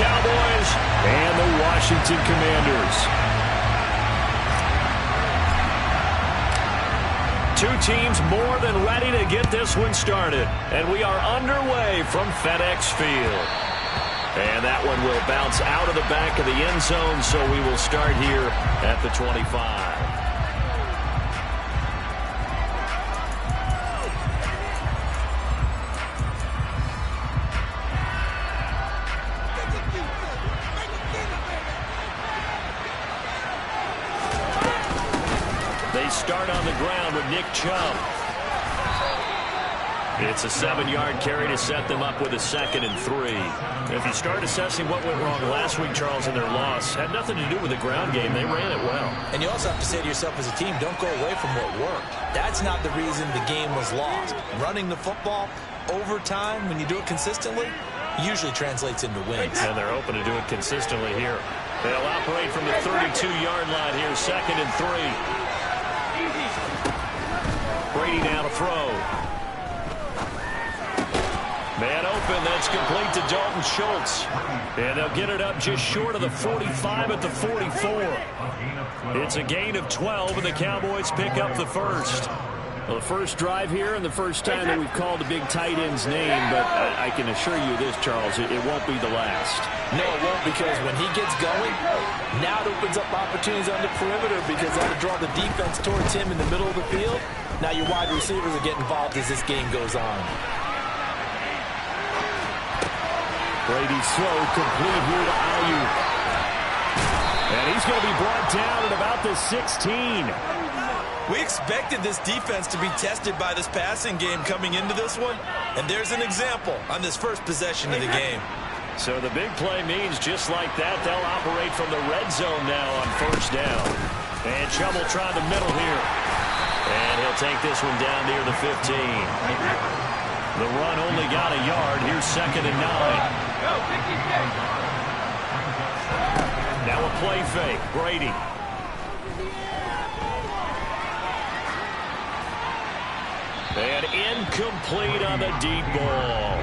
Cowboys and the Washington Commanders. Two teams more than ready to get this one started. And we are underway from FedEx Field. And that one will bounce out of the back of the end zone, so we will start here at the 25. They start on the ground with Nick Chubb. It's a 7-yard carry to set them up with a 2nd and 3. If you start assessing what went wrong last week, Charles, in their loss, had nothing to do with the ground game. They ran it well. And you also have to say to yourself as a team, don't go away from what worked. That's not the reason the game was lost. Running the football over time, when you do it consistently, usually translates into wins. And they're hoping to do it consistently here. They'll operate from the 32-yard line here, 2nd and 3. Brady now to throw. Man open, that's complete to Dalton Schultz. And they'll get it up just short of the 45 at the 44. It's a gain of 12, and the Cowboys pick up the first. Well, the first drive here and the first time that we've called the big tight end's name, but I can assure you this, Charles, it won't be the last. No, it won't, because when he gets going, now it opens up opportunities on the perimeter because that'll draw the defense towards him in the middle of the field. Now your wide receivers will get involved as this game goes on. Brady's throw complete here to Ayuk. And he's going to be brought down at about the 16. We expected this defense to be tested by this passing game coming into this one, and there's an example on this first possession of the game. So the big play means just like that, they'll operate from the red zone now on first down. And Chubb will try the middle here. And he'll take this one down near the 15. The run only got a yard. Here's 2nd and 9. Now a play fake. Brady. And incomplete on the deep ball.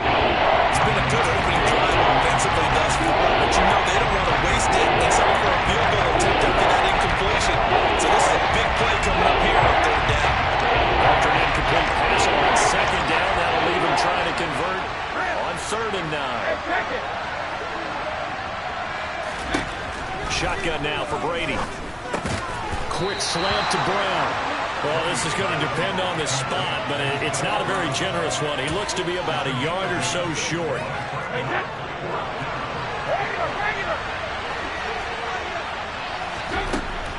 It's been a good opening drive offensively thus far, but you know they don't want to waste it and settle for a field goal attempt after that incompletion. So this is a big play coming up here on 3rd down. After an incomplete pass on 2nd down, that'll leave him trying to convert on 3rd and 9. Shotgun now for Brady. Quick slant to Brown. Well, this is going to depend on the spot, but it's not a very generous one. He looks to be about a yard or so short.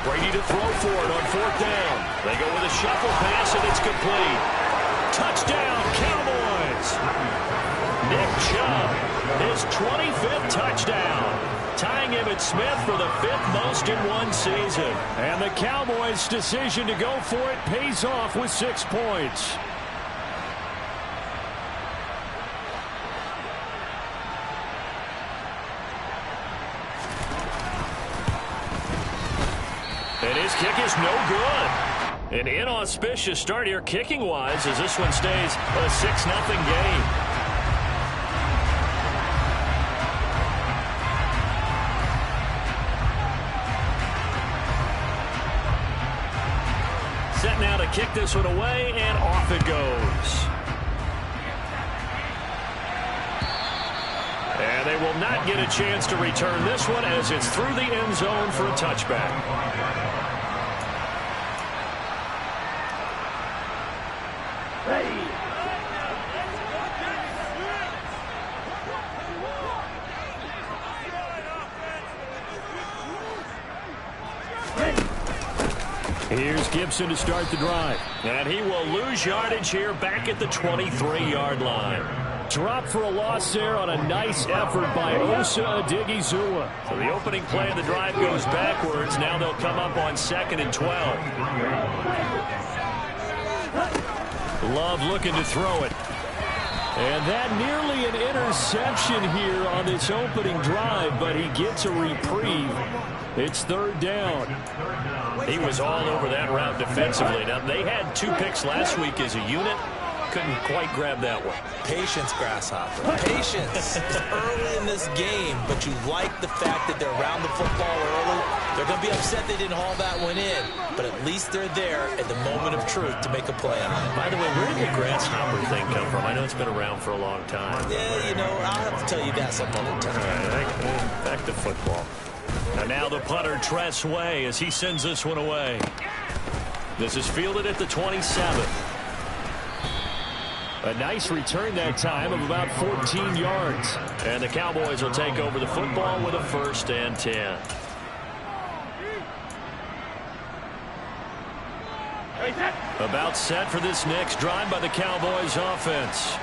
Brady to throw for it on 4th down. They go with a shuffle pass, and it's complete. Touchdown, Cowboys! Nick Chubb, his 25th touchdown. Tying Emmitt Smith for the 5th most in one season. And the Cowboys' decision to go for it pays off with 6 points. And his kick is no good. An inauspicious start here kicking-wise as this one stays a 6-0 game. Set now to kick this one away, and off it goes. And they will not get a chance to return this one as it's through the end zone for a touchback. Here's Gibson to start the drive. And he will lose yardage here back at the 23-yard line. Drop for a loss there on a nice effort by Osa Odighizuwa. So the opening play of the drive goes backwards. Now they'll come up on 2nd and 12. Love looking to throw it. And that nearly an interception here on this opening drive, but he gets a reprieve. It's 3rd down. He was all over that route defensively. Now, they had 2 picks last week as a unit. couldn't quite grab that one. Patience, Grasshopper. Patience. It's early in this game, but you like the fact that they're around the football early. They're going to be upset they didn't haul that one in, but at least they're there at the moment of truth to make a play on it. By the way, where did the grasshopper thing come from? I know it's been around for a long time. Yeah, you know, I'll have to tell you that some other time. All right, back to football. And now the punter, Tress Way, as he sends this one away. This is fielded at the 27. A nice return that time of about 14 yards. And the Cowboys will take over the football with a 1st and 10. About set for this next drive by the Cowboys offense.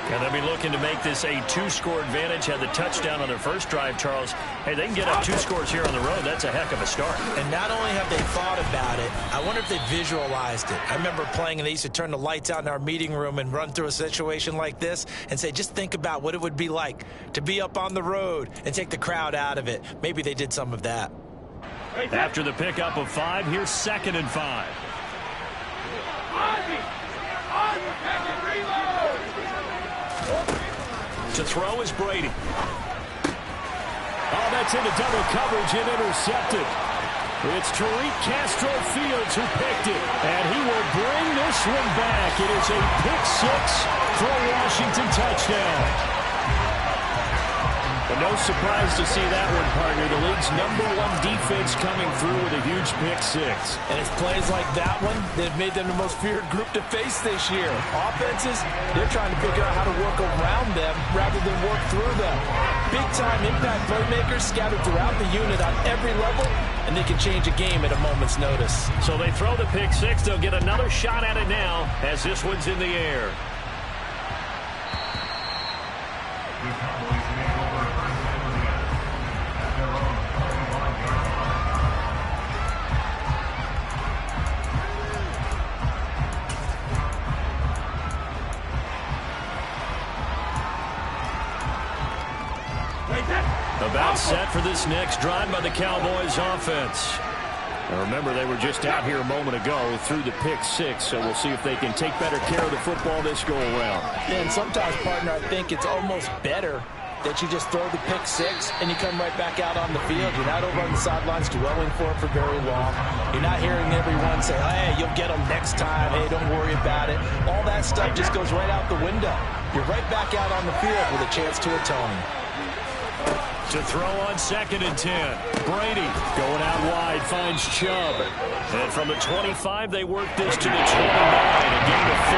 And they'll be looking to make this a 2-score advantage. Had the touchdown on their first drive, Charles. Hey, they can get up 2 scores here on the road. That's a heck of a start. And not only have they thought about it, I wonder if they visualized it. I remember playing, and they used to turn the lights out in our meeting room and run through a situation like this and say, just think about what it would be like to be up on the road and take the crowd out of it. Maybe they did some of that. After the pickup of 5, here's 2nd and 5. To throw is Brady. Oh, that's into double coverage and intercepted. It's Tariq Castro-Fields who picked it, and he will bring this one back. It is a pick-6 for a Washington touchdown. But no surprise to see that one, partner. The league's #1 defense coming through with a huge pick-6. And it's plays like that one that have made them the most feared group to face this year. Offenses, they're trying to figure out how to work around them rather than work through them. Big-time impact playmakers scattered throughout the unit on every level, and they can change a game at a moment's notice. So they throw the pick-6. They'll get another shot at it now as this one's in the air. About set for this next drive by the Cowboys offense. Now remember, they were just out here a moment ago through the pick-6, so we'll see if they can take better care of the football this go-around. And sometimes, partner, I think it's almost better that you just throw the pick-6 and you come right back out on the field. You're not over on the sidelines dwelling for it for very long. You're not hearing everyone say, hey, you'll get them next time. Hey, don't worry about it. All that stuff just goes right out the window. You're right back out on the field with a chance to atone. To throw on 2nd and 10. Brady going out wide, finds Chubb. And from the 25, they work this to the 29, a gain of 4.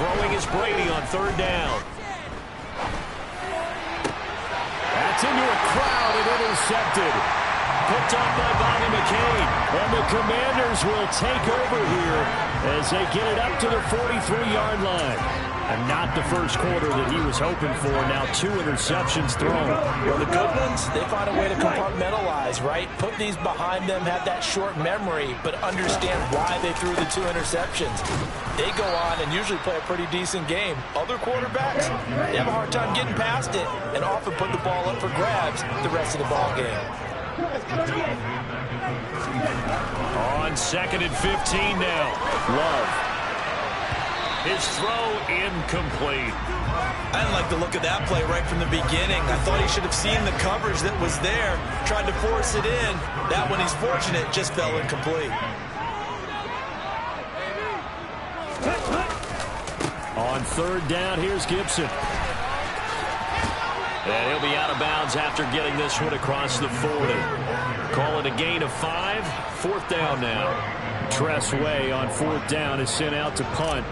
Throwing is Brady on 3rd down. That's into a crowd and intercepted. Picked up by Bobby McCain. And the Commanders will take over here as they get it up to the 43-yard line. And not the first quarter that he was hoping for. Now 2 interceptions thrown. Well, the good ones, they find a way to compartmentalize, right? Put these behind them, have that short memory, but understand why they threw the 2 interceptions. They go on and usually play a pretty decent game. Other quarterbacks, they have a hard time getting past it and often put the ball up for grabs the rest of the ball game. On 2nd and 15 now. Love. His throw incomplete. I didn't like the look of that play right from the beginning. I thought he should have seen the coverage that was there, tried to force it in. That one, he's fortunate, just fell incomplete. On 3rd down, here's Gibson. And he'll be out of bounds after getting this one across the 40. Call it a gain of 5. 4th down now. Tress Way on 4th down is sent out to punt.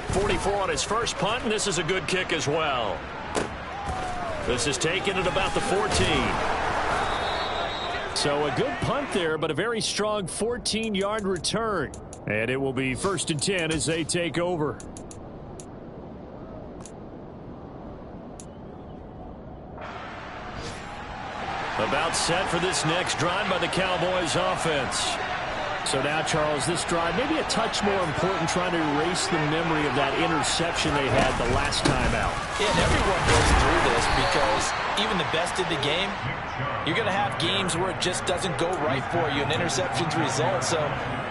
44 on his first punt, and this is a good kick as well. This is taken at about the 14. So a good punt there, but a very strong 14-yard return. And it will be 1st and 10 as they take over. About set for this next drive by the Cowboys offense. So now, Charles, this drive, maybe a touch more important, trying to erase the memory of that interception they had the last time out. Yeah, and everyone goes through this because even the best in the game, you're going to have games where it just doesn't go right for you, and interceptions result. So,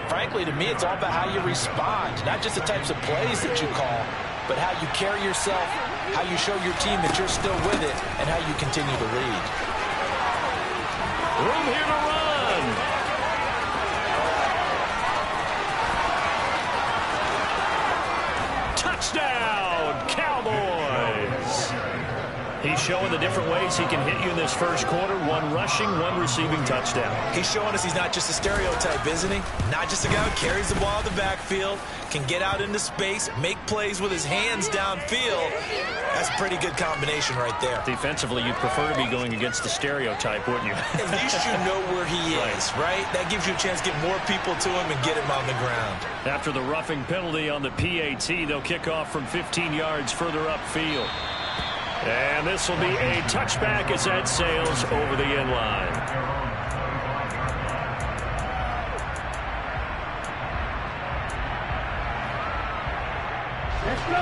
frankly, to me, it's all about how you respond, not just the types of plays that you call, but how you carry yourself, how you show your team that you're still with it, and how you continue to lead. Room here to run. Touchdown, Cowboys. He's showing the different ways he can hit you in this first quarter. One rushing, one receiving touchdown. He's showing us he's not just a stereotype, isn't he? Not just a guy who carries the ball in the backfield, can get out into space, make plays with his hands downfield. That's a pretty good combination right there. Defensively, you'd prefer to be going against the stereotype, wouldn't you? At least you know where he is, right? That gives you a chance to get more people to him and get him on the ground. After the roughing penalty on the PAT, they'll kick off from 15 yards further upfield. And this will be a touchback as that sails over the end line. Let's go.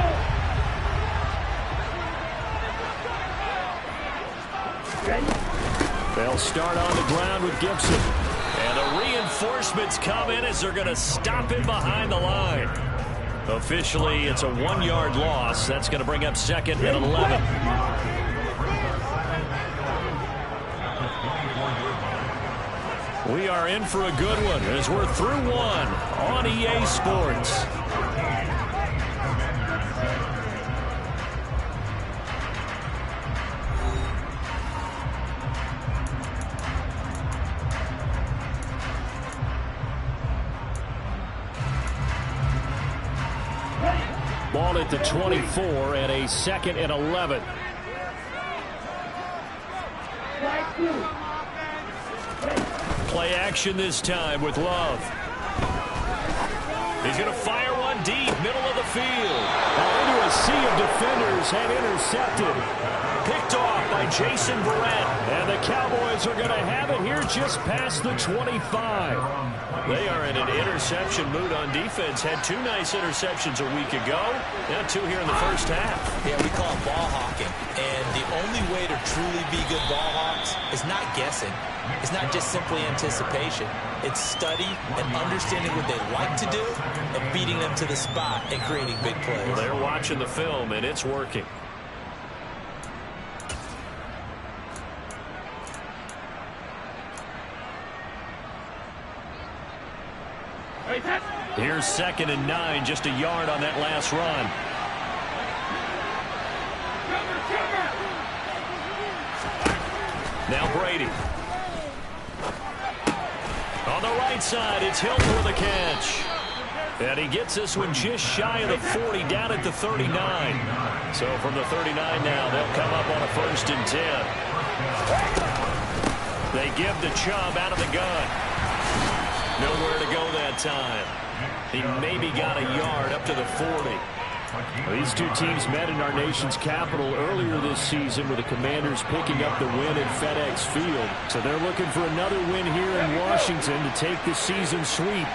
They'll start on the ground with Gibson. And the reinforcements come in as they're going to stop him behind the line. Officially, it's a 1-yard loss. That's going to bring up second and 11. We are in for a good one as we're through one on EA Sports. Ball at the 24 and a second and 11. Play action this time with Love. He's going to fire one deep, middle of the field. Into a sea of defenders and intercepted. Picked off by Jason Verrett. And the Cowboys are going to have it here just past the 25. They are in an interception mood on defense. Had 2 nice interceptions a week ago. Now 2 here in the first half. Yeah, we call it ball hawking. And the only way to truly be good ball hawks is not guessing. It's not just simply anticipation. It's study and understanding what they like to do and beating them to the spot and creating big plays. Well, they're watching the film, and it's working. Here's second and 9, just a yard on that last run. Now Brady. On the right side, it's Hilton with a catch. And he gets this one just shy of the 40, down at the 39. So from the 39 now, they'll come up on a 1st and 10. They give the Chubb out of the gun. Nowhere to go that time. He maybe got a yard up to the 40. These two teams met in our nation's capital earlier this season with the Commanders picking up the win at FedEx Field. So they're looking for another win here in Washington to take the season sweep.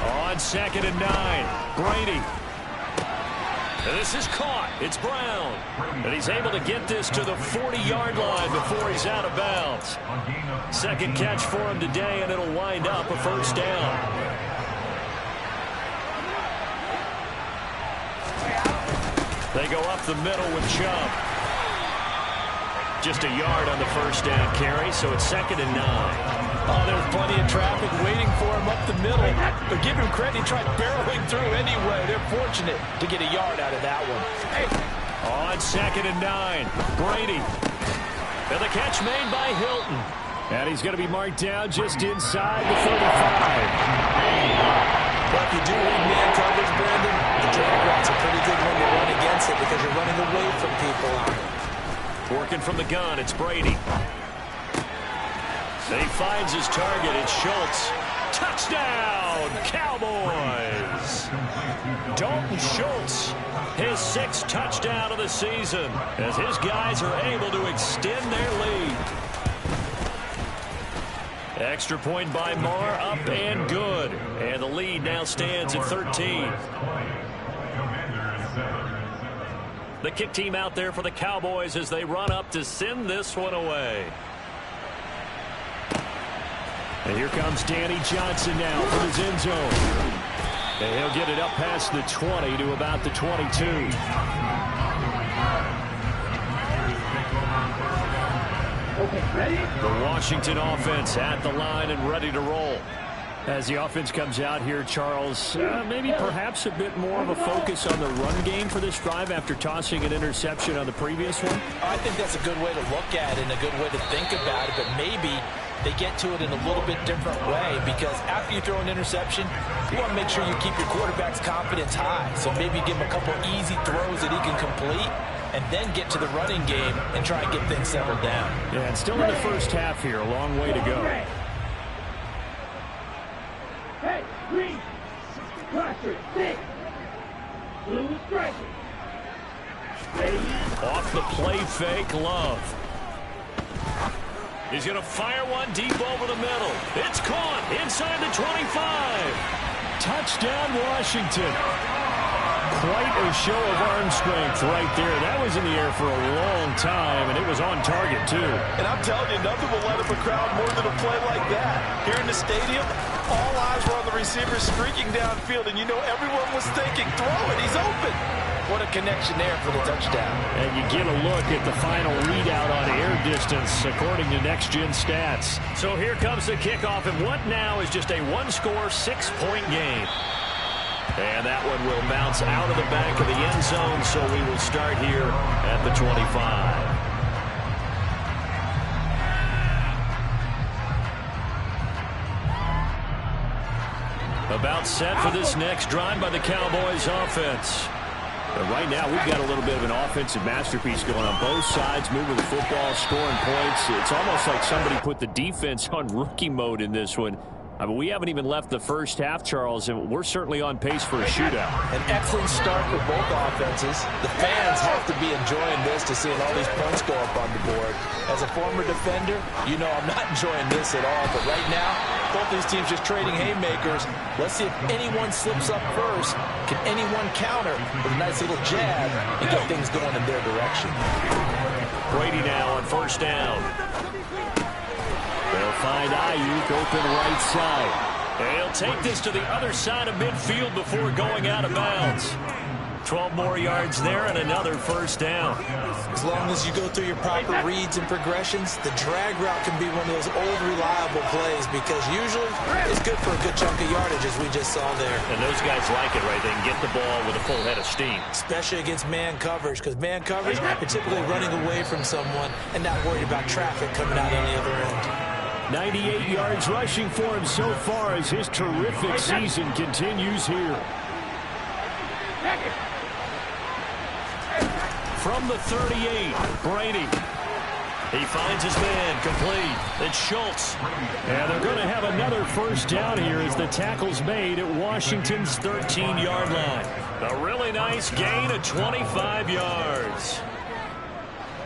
On 2nd and 9, Brady. And this is caught. It's Brown. And he's able to get this to the 40-yard line before he's out of bounds. Second catch for him today, and it'll wind up a 1st down. They go up the middle with Chubb. Just a yard on the 1st down carry, so it's 2nd and 9. Oh, there's plenty of traffic waiting for him up the middle. But give him credit, he tried barreling through anyway. They're fortunate to get a yard out of that one. On 2nd and 9, Brady. And the catch made by Hilton. And he's going to be marked down just inside the 35. Well, if you do read man coverage, Brandon, the drag route's a pretty good one to run against it because you're running away from people on it. Working from the gun, it's Brady. And he finds his target. It's Schultz. Touchdown, Cowboys! Dalton Schultz, his 6th touchdown of the season, as his guys are able to extend their lead. Extra point by Marr, up and good. And the lead now stands at 13. The kick team out there for the Cowboys as they run up to send this one away. And here comes Danny Johnson now from his end zone. And he'll get it up past the 20 to about the 22. The Washington offense at the line and ready to roll. As the offense comes out here, Charles, maybe perhaps a bit more of a focus on the run game for this drive after tossing an interception on the previous one? I think that's a good way to look at it and a good way to think about it, but maybe they get to it in a little bit different way, because after you throw an interception, you want to make sure you keep your quarterback's confidence high. So maybe give him a couple easy throws that he can complete, and then get to the running game and try and get things settled down. Yeah, and still in the first half here, a long way to go. Hey, green, cluster, 6, blue striker. Off the play fake, Love. He's going to fire one deep over the middle. It's caught inside the 25. Touchdown, Washington. Quite a show of arm strength right there. That was in the air for a long time, and it was on target, too. And I'm telling you, nothing will light up a crowd more than a play like that. Here in the stadium, all eyes were on the receiver streaking downfield, and you know everyone was thinking, throw it, he's open. What a connection there for the touchdown. And you get a look at the final readout on air distance, according to Next Gen Stats. So here comes the kickoff, and what now is just a one-score, 6-point game. And that one will bounce out of the back of the end zone, so we will start here at the 25. About set for this next drive by the Cowboys offense. But right now, we've got a little bit of an offensive masterpiece going on both sides, moving the football, scoring points. It's almost like somebody put the defense on rookie mode in this one. I mean, we haven't even left the first half, Charles, and we're certainly on pace for a shootout. An excellent start for both offenses. The fans have to be enjoying this to seeing all these points go up on the board. As a former defender, you know I'm not enjoying this at all. But right now, both these teams just trading haymakers. Let's see if anyone slips up first. Can anyone counter with a nice little jab and get things going in their direction? Brady now on first down. They'll find Ayuk open right side. And he'll take this to the other side of midfield before going out of bounds. 12 more yards there and another first down. As long as you go through your proper reads and progressions, the drag route can be one of those old reliable plays, because usually it's good for a good chunk of yardage, as we just saw there. And those guys like it, right? They can get the ball with a full head of steam. Especially against man coverage, because man coverage, you're typically running away from someone and not worried about traffic coming out on the other end. 98 yards rushing for him so far as his terrific season continues here. From the 38, Brady. He finds his man complete. It's Schultz. And they're going to have another first down here as the tackle's made at Washington's 13-yard line. A really nice gain of 25 yards.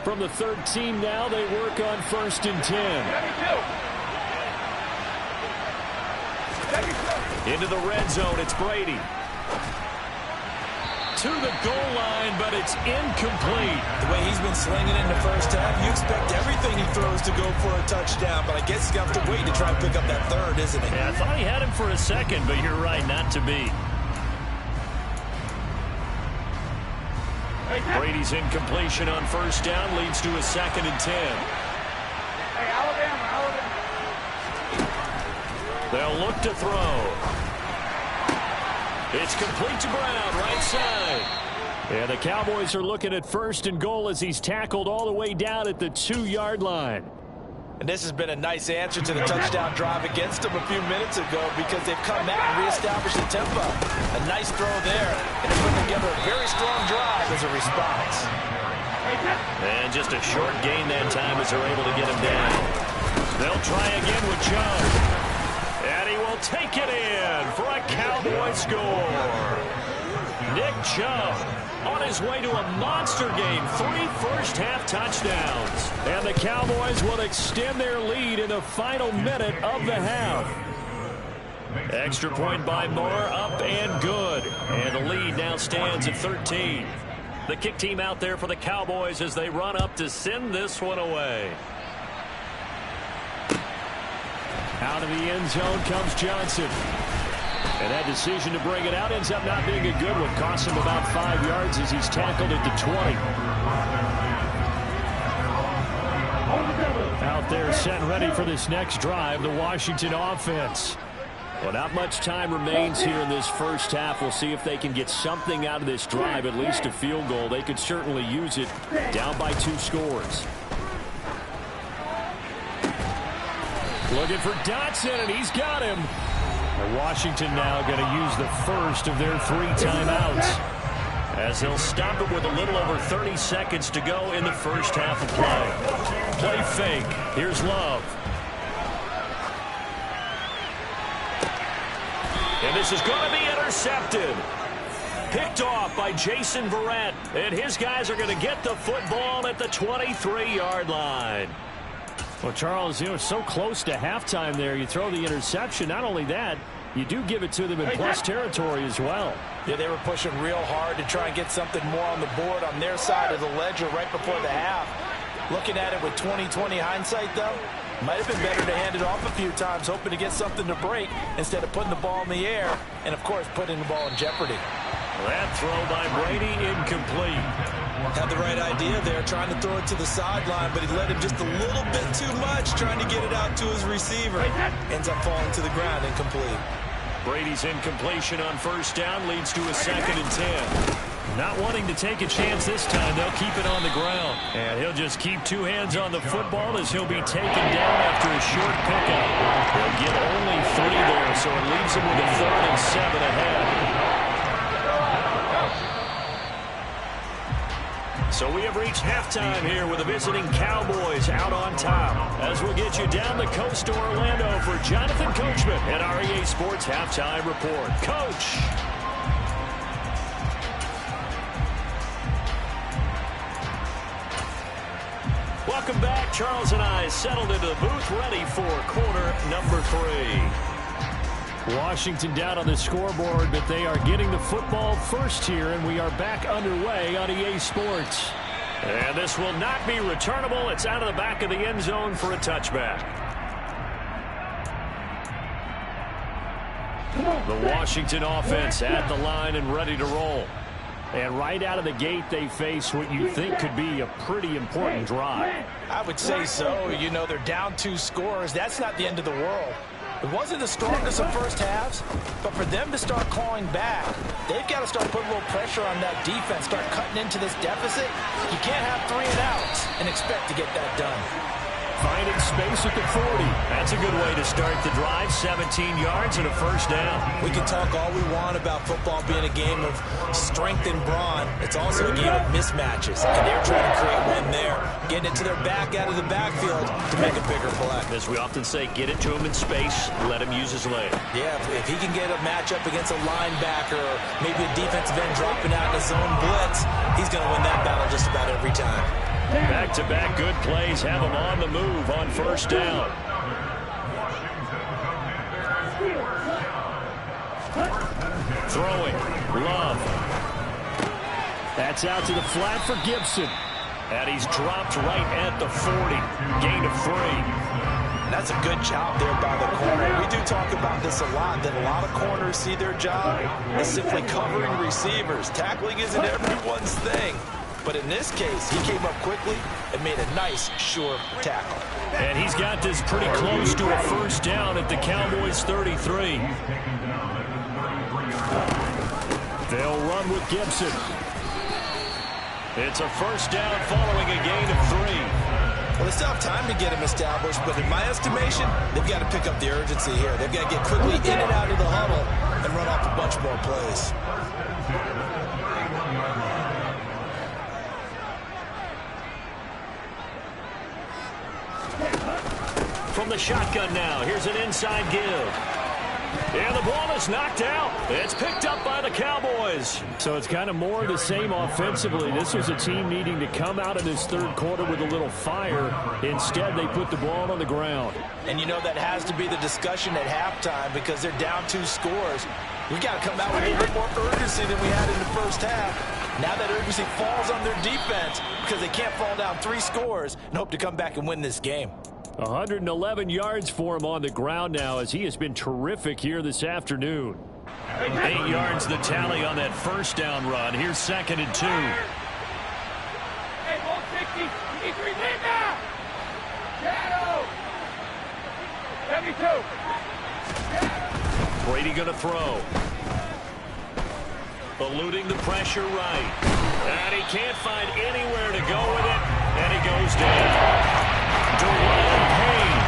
From the 13 now, they work on first and 10. Into the red zone, it's Brady. To the goal line, but it's incomplete. The way he's been slinging in the first half, you expect everything he throws to go for a touchdown, but I guess he's got to wait to try and pick up that third, isn't he? Yeah, I thought he had him for a second, but you're right, not to be. Brady's incompletion on first down leads to a 2nd and 10. Hey, Alabama. They'll look to throw. It's complete to Brown, right side. And the Cowboys are looking at first and goal as he's tackled all the way down at the 2-yard line. And this has been a nice answer to the touchdown drive against them a few minutes ago, because they've come out and reestablished the tempo. A nice throw there, and they put together a very strong drive as a response. And just a short gain that time as they're able to get him down. They'll try again with Chubb. And he will take it in for a Cowboy score. Nick Chubb on his way to a monster game. 3 first-half touchdowns. And the Cowboys will extend their lead in the final minute of the half. Extra point by Moore, up and good. And the lead now stands at 13. The kick team out there for the Cowboys as they run up to send this one away. Out of the end zone comes Johnson. And that decision to bring it out ends up not being a good one. Costs him about 5 yards as he's tackled at the 20. Out there set ready for this next drive, the Washington offense. Well, not much time remains here in this first half. We'll see if they can get something out of this drive, at least a field goal. They could certainly use it, down by 2 scores. Looking for Dotson, and he's got him. Washington now going to use the first of their 3 timeouts, as they'll stop it with a little over 30 seconds to go in the first half of play. Play fake. Here's Love. And this is going to be intercepted. Picked off by Jason Verrett. And his guys are going to get the football at the 23-yard line. Well, Charles, you know, so close to halftime there. You throw the interception. Not only that, you do give it to them in plus territory as well. Yeah, they were pushing real hard to try and get something more on the board on their side of the ledger right before the half. Looking at it with 20/20 hindsight, though, might have been better to hand it off a few times, hoping to get something to break instead of putting the ball in the air and, of course, putting the ball in jeopardy. That throw by Brady incomplete. Had the right idea there, trying to throw it to the sideline, but he let him just a little bit too much, trying to get it out to his receiver. Ends up falling to the ground, incomplete. Brady's incompletion on first down leads to a 2nd and 10. Not wanting to take a chance this time, they'll keep it on the ground. And he'll just keep 2 hands on the football as he'll be taken down after a short pickup. He'll get only 3 there, so it leaves him with a 3rd and 7 ahead. So we have reached halftime here with the visiting Cowboys out on top. As we'll get you down the coast to Orlando for Jonathan Coachman and our EA Sports Halftime Report. Coach. Welcome back. Charles and I settled into the booth ready for quarter number 3. Washington down on the scoreboard, but they are getting the football first here, and we are back underway on EA Sports. And this will not be returnable. It's out of the back of the end zone for a touchback. The Washington offense at the line and ready to roll. And right out of the gate, they face what you think could be a pretty important drive. I would say so. You know, they're down 2 scores. That's not the end of the world. It wasn't the strongest of first halves, but for them to start clawing back, they've got to start putting a little pressure on that defense, start cutting into this deficit. You can't have 3 and outs and expect to get that done. Finding space at the 40. That's a good way to start the drive. 17 yards and a first down. We can talk all we want about football being a game of strength and brawn. It's also a game of mismatches, and they're trying to create one there, getting it to their back out of the backfield to make a bigger play. As we often say, get it to him in space, let him use his leg. Yeah, if he can get a matchup against a linebacker or maybe a defensive end dropping out in a zone blitz, he's going to win that battle just about every time. Back-to-back good plays have him on the move on first down. Throwing. Love. That's out to the flat for Gibson. And he's dropped right at the 40. Gain of 3. That's a good job there by the corner. We do talk about this a lot, that a lot of corners see their job as simply covering receivers. Tackling isn't everyone's thing. But in this case, he came up quickly and made a nice, sure tackle. And he's got this pretty close to a first down at the Cowboys' 33. They'll run with Gibson. It's a first down following a gain of 3. Well, they still have time to get him established, but in my estimation, they've got to pick up the urgency here. They've got to get quickly in and out of the huddle and run off a bunch more plays. From the shotgun now, here's an inside give. And the ball is knocked out. It's picked up by the Cowboys. So it's kind of more of the same offensively. This was a team needing to come out in this third quarter with a little fire. Instead, they put the ball on the ground. And you know that has to be the discussion at halftime because they're down 2 scores. We got to come out with a little bit more urgency than we had in the first half. Now that urgency falls on their defense because they can't fall down 3 scores and hope to come back and win this game. 111 yards for him on the ground now as he has been terrific here this afternoon. 8 yards the tally on that first down run. Here's 2nd and 2. Hey, ball 60. You need 3 men now. Shadow. 72. Brady going to throw. Eluding the pressure right. And he can't find anywhere to go with it. And he goes down. Deron Payne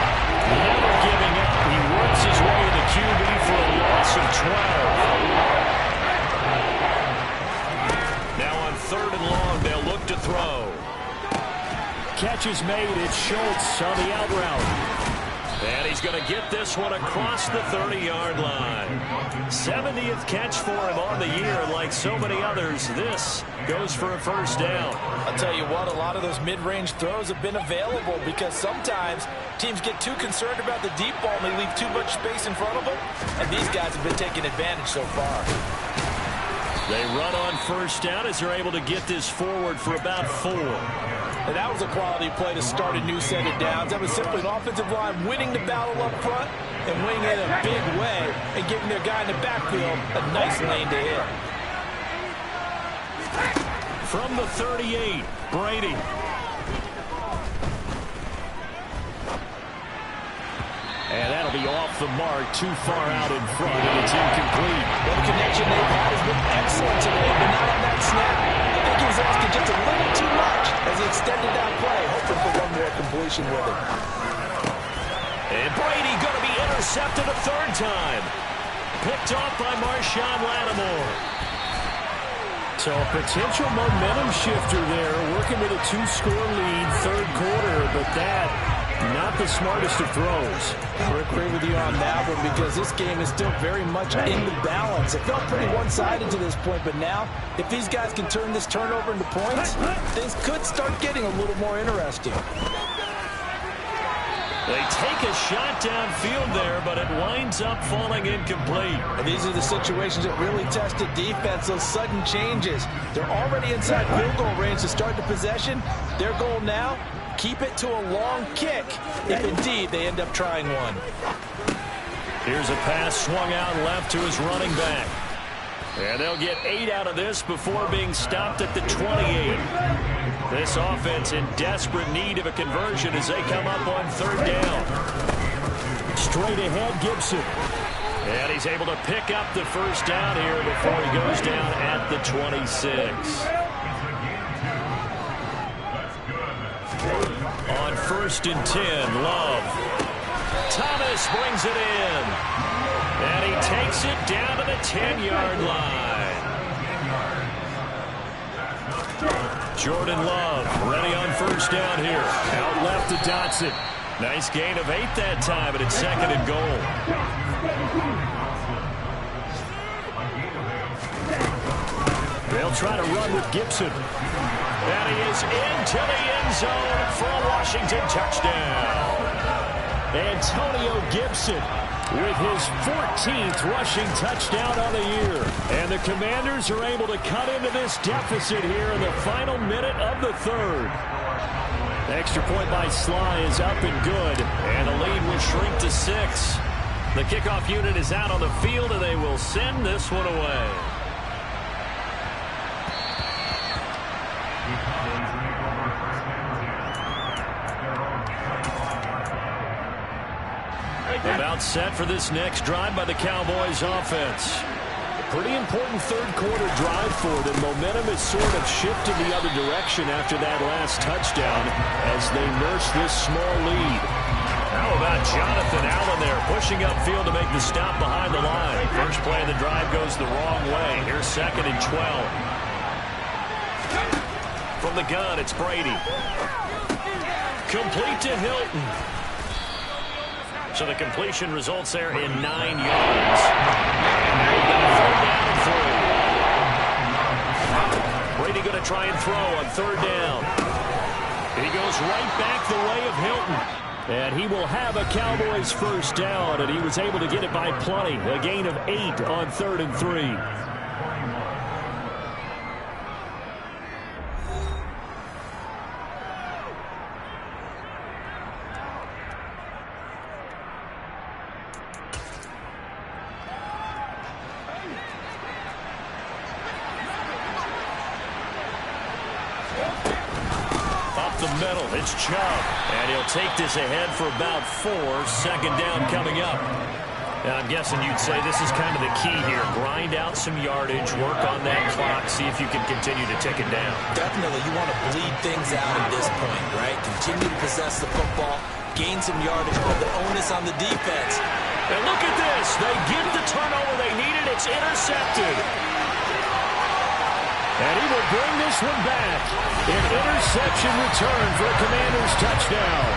never giving up. He works his way to the QB for a loss of 12. Now on 3rd and long, they'll look to throw. Catch is made. It's Schultz on the out route. And he's going to get this one across the 30-yard line. 70th catch for him on the year. And like so many others, this goes for a first down. I'll tell you what, a lot of those mid-range throws have been available because sometimes teams get too concerned about the deep ball and they leave too much space in front of them. And these guys have been taking advantage so far. They run on first down as they're able to get this forward for about 4. And that was a quality play to start a new set of downs. That was simply an offensive line winning the battle up front and winning it in a big way and giving their guy in the backfield a nice lane to hit. From the 38, Brady. And that'll be off the mark, too far out in front, and it's incomplete. Well, the connection they've had has been excellent today, but not on that snap. I think he was asking just a little too much as he extended that play, hoping for one more completion with it. And Brady going to be intercepted a 3rd time. Picked off by Marshawn Lattimore. So a potential momentum shifter there, working with a 2-score lead, 3rd quarter, but that, not the smartest of throws. I agree with you on that one because this game is still very much in the balance. It felt pretty one-sided to this point, but now, if these guys can turn this turnover into points, things could start getting a little more interesting. They take a shot downfield there, but it winds up falling incomplete. And these are the situations that really test the defense, those sudden changes. They're already inside field goal range to start the possession. Their goal now, keep it to a long kick, if indeed they end up trying one. Here's a pass swung out left to his running back. And they'll get 8 out of this before being stopped at the 28. This offense in desperate need of a conversion as they come up on 3rd down. Straight ahead, Gibson. And he's able to pick up the first down here before he goes down at the 26. On 1st and 10, Love. Thomas brings it in. And he takes it down to the 10-yard line. Jordan Love ready on first down here. Out left to Dotson. Nice gain of 8 that time, and it's 2nd and goal. They'll try to run with Gibson. And he is into the end zone for a Washington touchdown. Antonio Gibson with his 14th rushing touchdown on the year. And the Commanders are able to cut into this deficit here in the final minute of the 3rd. Extra point by Sly is up and good. And the lead will shrink to 6. The kickoff unit is out on the field, and they will send this one away. About set for this next drive by the Cowboys offense. Pretty important 3rd quarter drive for them. Momentum has sort of shifted the other direction after that last touchdown as they nurse this small lead. How about Jonathan Allen there pushing upfield to make the stop behind the line. First play of the drive goes the wrong way. Here's 2nd and 12. From the gun, it's Brady. Complete to Hilton. So the completion results there in 9 yards. And now third down and 3. Brady going to try and throw on third down. He goes right back the way of Hilton. And he will have a Cowboys first down, and he was able to get it by plenty. A gain of 8 on 3rd and 3. It's Chubb, and he'll take this ahead for about 4. Second down coming up. And I'm guessing you'd say this is kind of the key here. Grind out some yardage, work on that clock, see if you can continue to tick it down. Definitely, you want to bleed things out at this point, right? Continue to possess the football, gain some yardage, put the onus on the defense. And look at this. They get the turnover they needed. It's intercepted. And he will bring this one back. An interception return for a Commanders touchdown.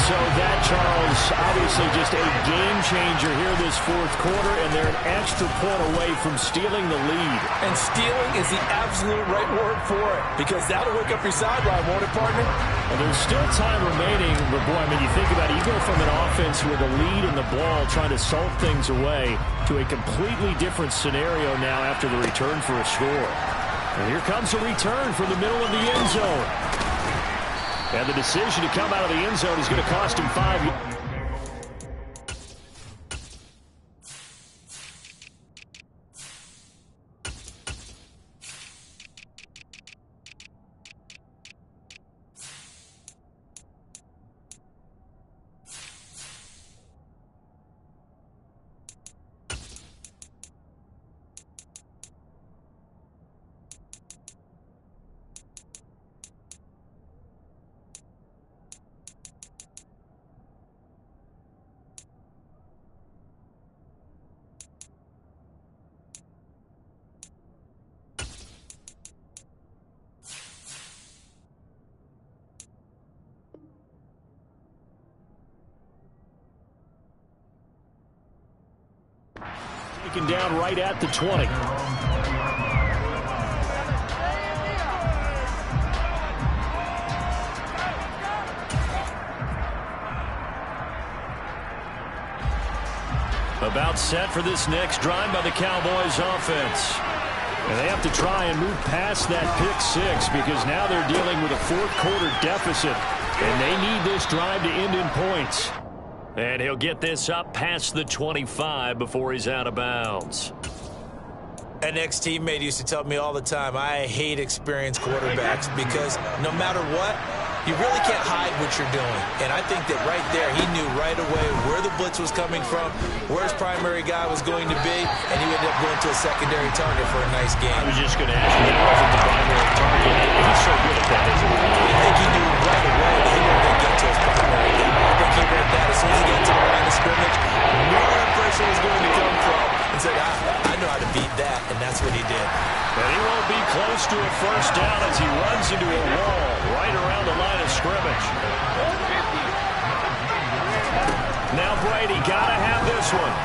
So that, Charles, obviously just a game changer here this fourth quarter, and they're an extra point away from stealing the lead. And stealing is the absolute right word for it, because that'll wake up your sideline, won't it, partner? And there's still time remaining, but boy, I mean, you think about it, you go from an offense with a lead in the ball trying to salt things away to a completely different scenario now after the return for a score. And here comes a return from the middle of the end zone. And the decision to come out of the end zone is going to cost him 5 yards. Taken down right at the 20. About set for this next drive by the Cowboys offense. And they have to try and move past that pick six because now they're dealing with a fourth quarter deficit. And they need this drive to end in points. And he'll get this up past the 25 before he's out of bounds. An ex-teammate used to tell me all the time, I hate experienced quarterbacks because no matter what, you really can't hide what you're doing. And I think that right there, he knew right away where the blitz was coming from, where his primary guy was going to be, and he ended up going to a secondary target for a nice game. I was just going to ask you, that wasn't the primary target. He's so good at that, isn't he? I think he knew right away that he wasn't going to get to his primary guy. I think he read that as soon as he got to the line of scrimmage, knew where the pressure was going to come from, and said, I know how to beat that, and that's what he did. And he won't be close to a first down as he runs into a wall right around the line of scrimmage. Now Brady got to have this one.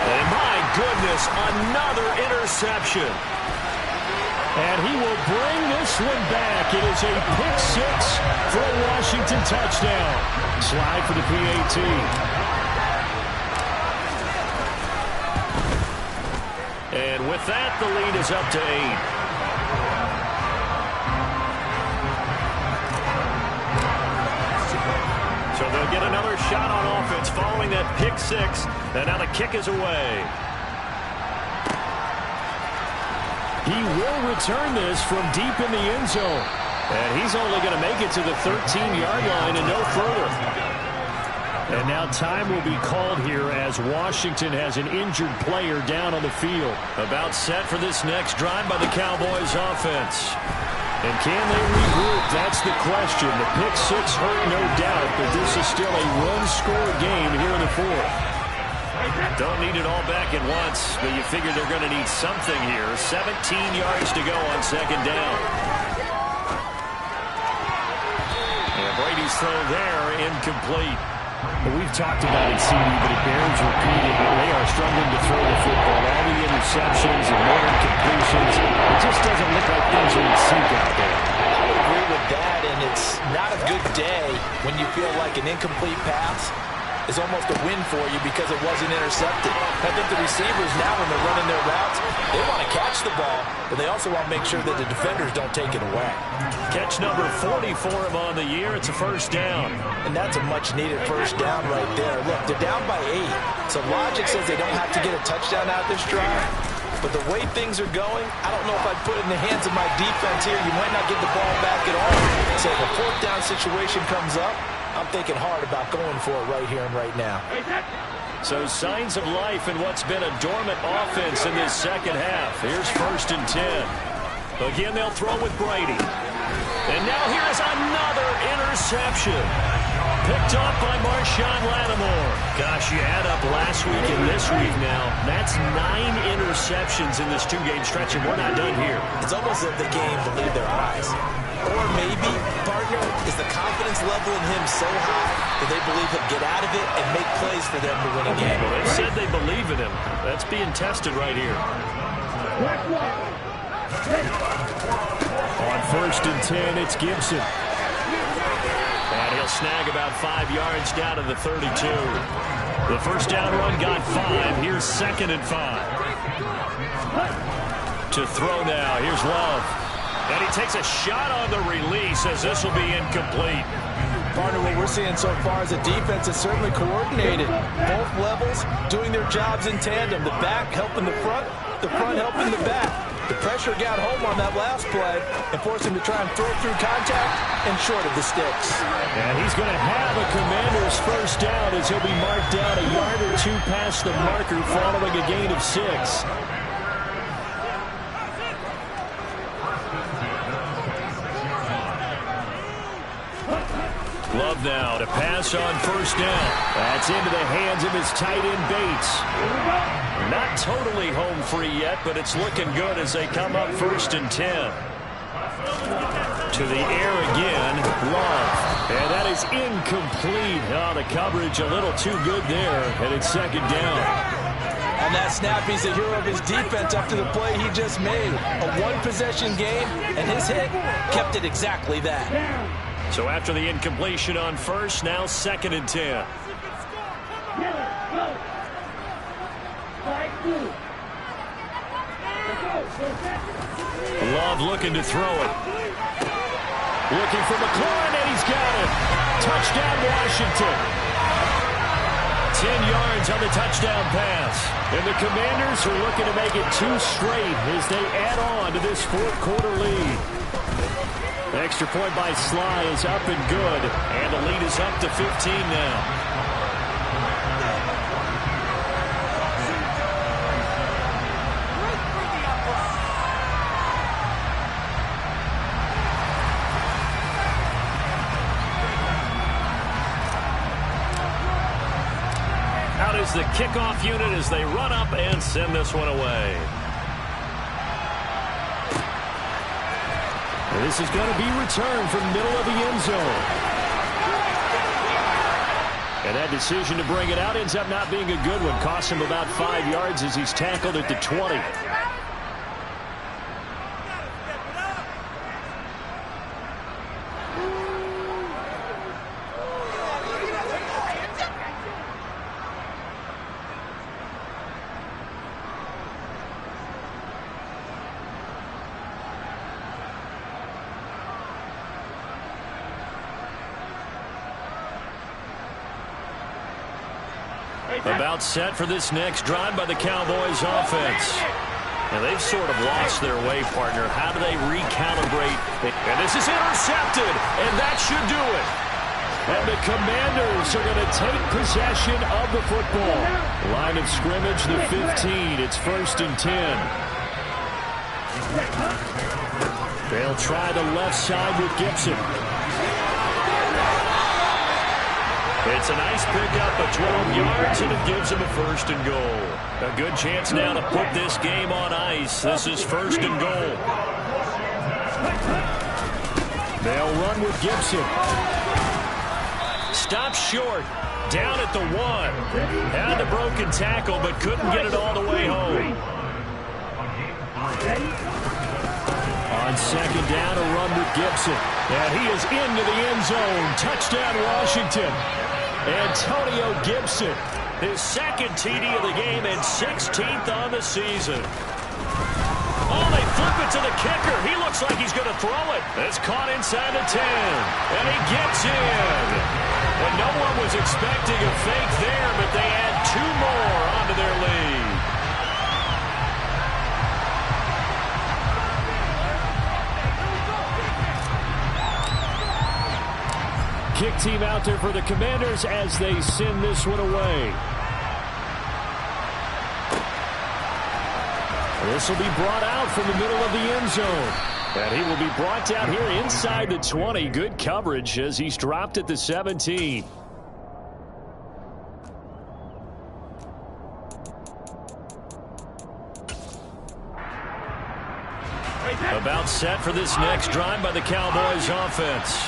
And my goodness, another interception. And he will bring this one back. It is a pick six for a Washington touchdown. Slide for the PAT. And with that, the lead is up to 8. So they'll get another shot on offense following that pick six. And now the kick is away. He will return this from deep in the end zone. And he's only going to make it to the 13-yard line and no further. And now time will be called here as Washington has an injured player down on the field. About set for this next drive by the Cowboys offense. And can they regroup? That's the question. The pick six hurt, no doubt, but this is still a run-score game here in the fourth. Don't need it all back at once, but you figure they're going to need something here. 17 yards to go on second down. And Brady's throw there incomplete. We've talked about it, CD, but it bears repeating. They are struggling to throw the football. All the interceptions and more incompletions. It just doesn't look like things are in sync out there. I would agree with that, and it's not a good day when you feel like an incomplete pass is almost a win for you because it wasn't intercepted. I think the receivers now, when they're running their routes, they want to catch the ball, but they also want to make sure that the defenders don't take it away. Catch number 40 for him on the year. It's a first down. And that's a much-needed first down right there. Look, they're down by 8, so logic says they don't have to get a touchdown out this drive. But the way things are going, I don't know if I'd put it in the hands of my defense here. You might not get the ball back at all. So if a fourth down situation comes up, I'm thinking hard about going for it right here and right now. So signs of life in what's been a dormant offense in this second half. Here's 1st and 10. Again, they'll throw with Brady. And now here's another interception. Picked off by Marshawn Lattimore. Gosh, you add up last week and this week now. That's 9 interceptions in this 2-game stretch, and we're not done here. It's almost as if the game believed their eyes. Or maybe, partner, is the confidence level in him so high that they believe he'll get out of it and make plays for them to win a game. Well, they said they believe in him. That's being tested right here. On 1st and 10, it's Gibson. And he'll snag about 5 yards down to the 32. The first down run got 5. Here's 2nd and 5. To throw now. Here's Love. And he takes a shot on the release as this will be incomplete. Partner, what we're seeing so far is a defense is certainly coordinated. Both levels doing their jobs in tandem. The back helping the front helping the back. The pressure got home on that last play and forced him to try and throw through contact and short of the sticks. And he's going to have a Commander's first down as he'll be marked down a yard or 2 past the marker following a gain of 6. Love now to pass on 1st down. That's into the hands of his tight end Bates. Not totally home free yet, but it's looking good as they come up 1st and 10. To the air again, Love. And that is incomplete. Oh, the coverage a little too good there, and it's 2nd down. On that snap, he's the hero of his defense after the play he just made. A one-possession game, and his hit kept it exactly that. So after the incompletion on 1st, now 2nd and 10. Love looking to throw it. Looking for McLaurin, and he's got it. Touchdown, Washington. 10 yards on the touchdown pass. And the Commanders are looking to make it 2 straight as they add on to this 4th quarter lead. Extra point by Sly is up and good, and the lead is up to 15 now. Out is the kickoff unit as they run up and send this one away. This is going to be returned from the middle of the end zone. And that decision to bring it out ends up not being a good one. Costs him about 5 yards as he's tackled at the 20. About set for this next drive by the Cowboys offense. And they've sort of lost their way, partner. How do they recalibrate? And this is intercepted, and that should do it. And the Commanders are going to take possession of the football. Line of scrimmage, the 15. It's 1st and 10. They'll try the left side with Gibson. It's a nice pickup of 12 yards, and it gives him a 1st and goal. A good chance now to put this game on ice. This is 1st and goal. They'll run with Gibson. Stopped short. Down at the 1. Had the broken tackle, but couldn't get it all the way home. On second down, a run with Gibson. And he is into the end zone. Touchdown, Washington. Antonio Gibson, his second TD of the game and 16th on the season. Oh, they flip it to the kicker. He looks like he's going to throw it. It's caught inside the 10. And he gets in. And no one was expecting a fake there, but they add 2 more onto their lead. Kick team out there for the Commanders as they send this one away. This will be brought out from the middle of the end zone. And he will be brought down here inside the 20. Good coverage as he's dropped at the 17. About set for this next drive by the Cowboys offense.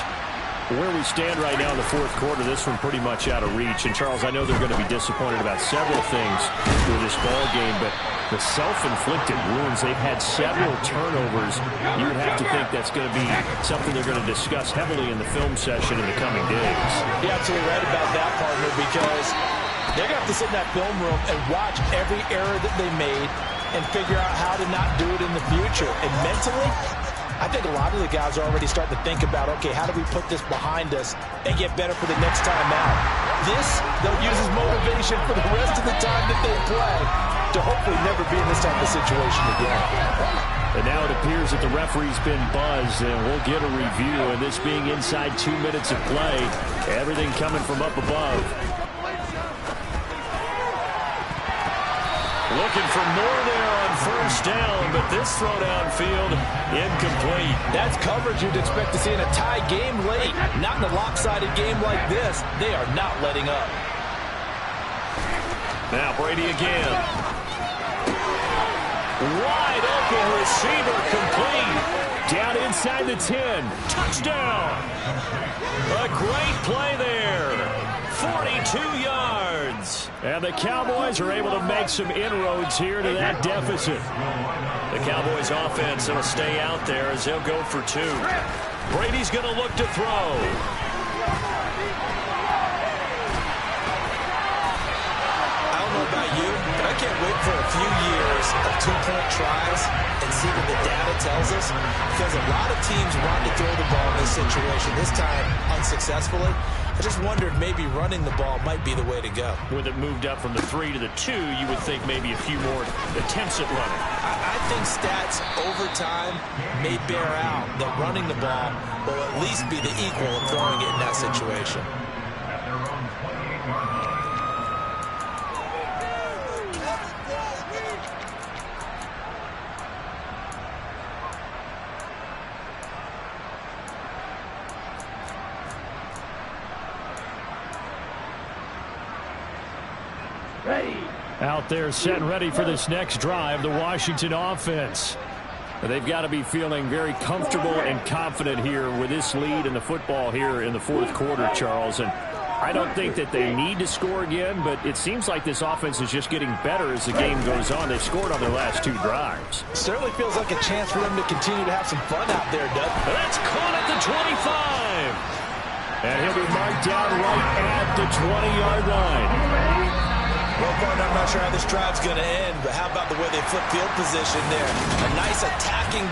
Where we stand right now in the fourth quarter, this one pretty much out of reach. And, Charles, I know they're going to be disappointed about several things with this ball game, but the self-inflicted wounds, they've had several turnovers. You would have to think that's going to be something they're going to discuss heavily in the film session in the coming days. You're absolutely right about that, partner, because they're going to have to sit in that film room and watch every error that they made and figure out how to not do it in the future. And mentally, I think a lot of the guys are already starting to think about, okay, how do we put this behind us and get better for the next time out? This, they'll use as motivation for the rest of the time that they play to hopefully never be in this type of situation again. And now it appears that the referee's been buzzed, and we'll get a review. And this being inside 2 minutes of play, everything coming from up above. Looking for more there on first down, but this throw downfield incomplete. That's coverage you'd expect to see in a tie game late. Not in a lopsided game like this. They are not letting up. Now Brady again. Wide open receiver complete. Down inside the 10. Touchdown. A great play there. 42 yards. And the Cowboys are able to make some inroads here to that deficit. The Cowboys offense will stay out there as they'll go for 2. Brady's going to look to throw. I don't know about you, but I can't wait for a few years of 2-point tries and see what the data tells us. Because a lot of teams want to throw the ball in this situation, this time unsuccessfully. I just wondered maybe running the ball might be the way to go. With it moved up from the 3 to the 2, you would think maybe a few more attempts at running. I think stats over time may bear out that running the ball will at least be the equal of throwing it in that situation. Out there set and ready for this next drive, the Washington offense. They've got to be feeling very comfortable and confident here with this lead in the football here in the fourth quarter, Charles. And I don't think that they need to score again, but it seems like this offense is just getting better as the game goes on. They've scored on their last 2 drives. Certainly feels like a chance for them to continue to have some fun out there, Doug. That's caught at the 25. And he'll be marked down right at the 20-yard line. Well, partner, I'm not sure how this drive's going to end, but how about the way they flip field position there? A nice attacking